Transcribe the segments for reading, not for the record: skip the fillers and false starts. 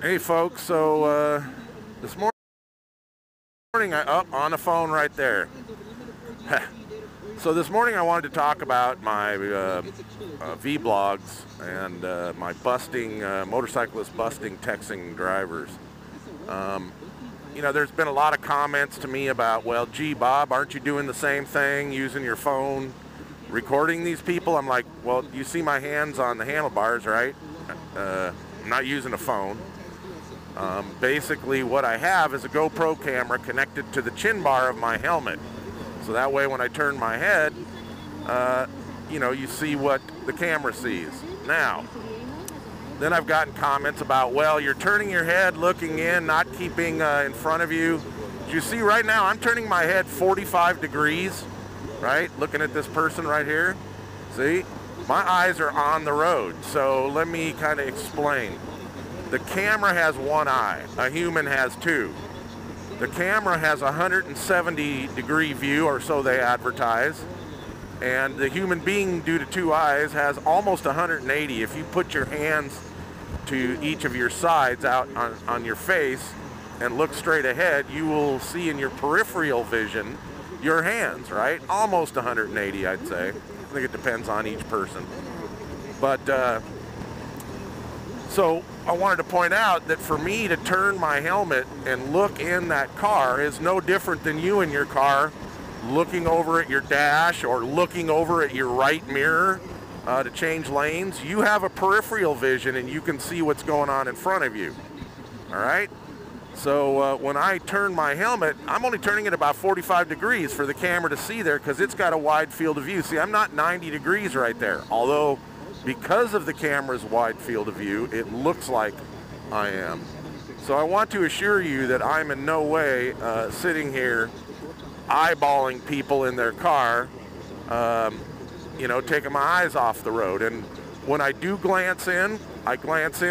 Hey folks, so this morning on the phone right there. So this morning I wanted to talk about my vlogs and my busting, motorcyclist busting texting drivers. You know, there's been a lot of comments to me about, well, gee, Bob, aren't you doing the same thing, using your phone, recording these people? I'm like, well, you see my hands on the handlebars, right? I'm not using a phone. Basically what I have is a GoPro camera connected to the chin bar of my helmet. So that way when I turn my head, you know, you see what the camera sees. Now, then I've gotten comments about, well, you're turning your head, looking in, not keeping in front of you. As you see right now, I'm turning my head 45 degrees, right? Looking at this person right here. See? My eyes are on the road. So let me kind of explain. The camera has one eye. A human has two. The camera has a 170 degree view, or so they advertise. And the human being, due to two eyes, has almost 180. If you put your hands to each of your sides out on your face and look straight ahead, you will see in your peripheral vision your hands, right? Almost 180, I'd say. I think it depends on each person. But, so I wanted to point out that for me to turn my helmet and look in that car is no different than you in your car looking over at your dash or looking over at your right mirror to change lanes. You have a peripheral vision and you can see what's going on in front of you. All right? So when I turn my helmet, I'm only turning it about 45 degrees for the camera to see there because it's got a wide field of view. See, I'm not 90 degrees right there, although because of the camera's wide field of view, it looks like I am. So I want to assure you that I'm in no way sitting here eyeballing people in their car, you know, taking my eyes off the road. And when I do glance in,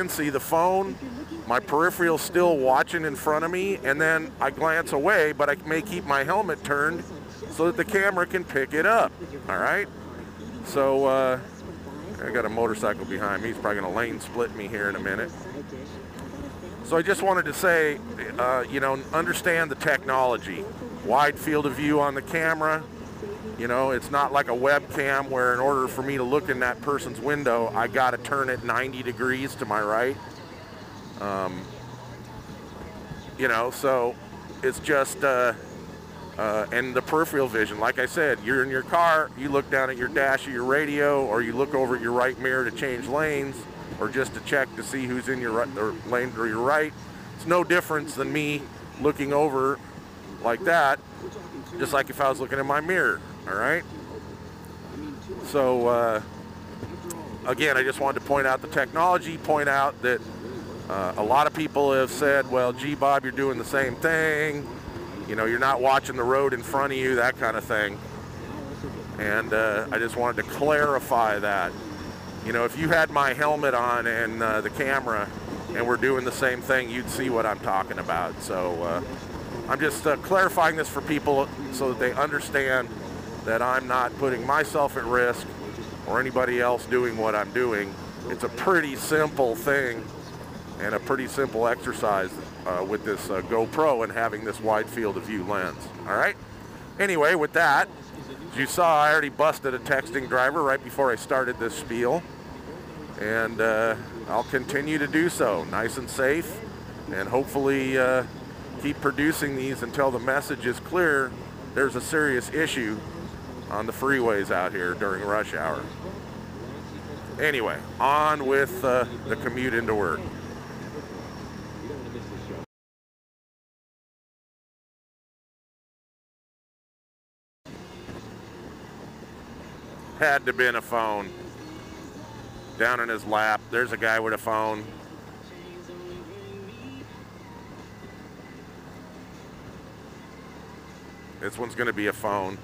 see the phone, my peripheral's still watching in front of me, and then I glance away, but I may keep my helmet turned so that the camera can pick it up, all right? So, I got a motorcycle behind me. He's probably going to lane split me here in a minute. So I just wanted to say, you know, understand the technology. Wide field of view on the camera. You know, it's not like a webcam where in order for me to look in that person's window, I got to turn it 90 degrees to my right. You know, so it's just, and the peripheral vision, like I said, you're in your car, you look down at your dash of your radio, or you look over at your right mirror to change lanes, or just to check to see who's in your right, or lane to your right. It's no difference than me looking over like that, just like if I was looking in my mirror, all right? So, again, I just wanted to point out the technology, point out that a lot of people have said, well, gee, Bob, you're doing the same thing. You know, you're not watching the road in front of you, that kind of thing. And I just wanted to clarify that. You know, if you had my helmet on and the camera and we're doing the same thing, you'd see what I'm talking about. So I'm just clarifying this for people so that they understand that I'm not putting myself at risk or anybody else doing what I'm doing. It's a pretty simple thing and a pretty simple exercise with this GoPro and having this wide field of view lens. All right? Anyway, with that, as you saw, I already busted a texting driver right before I started this spiel. And I'll continue to do so, nice and safe, and hopefully keep producing these until the message is clear there's a serious issue on the freeways out here during rush hour. Anyway, on with the commute into work. Had to have been a phone. Down in his lap, there's a guy with a phone. This one's gonna be a phone.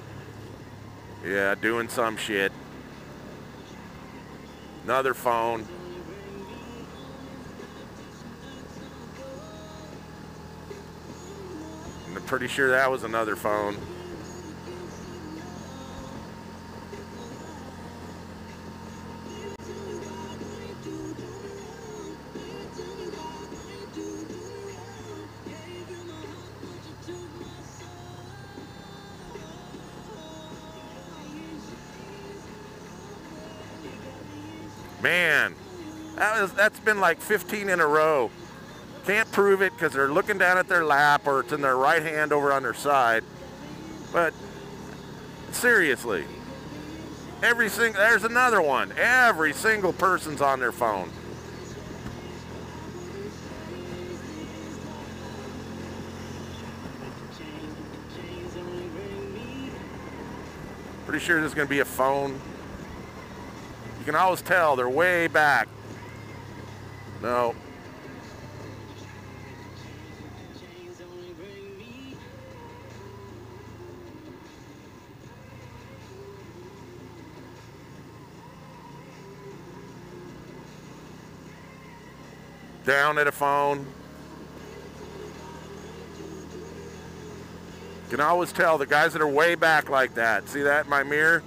Yeah, doing some shit. Another phone. I'm pretty sure that was another phone. Man, that's been like 15 in a row. Can't prove it because they're looking down at their lap or it's in their right hand over on their side. But seriously, there's another one. Every single person's on their phone. Pretty sure there's going to be a phone. You can always tell they're way back. No. Down at a phone. You can always tell the guys that are way back like that. See that in my mirror?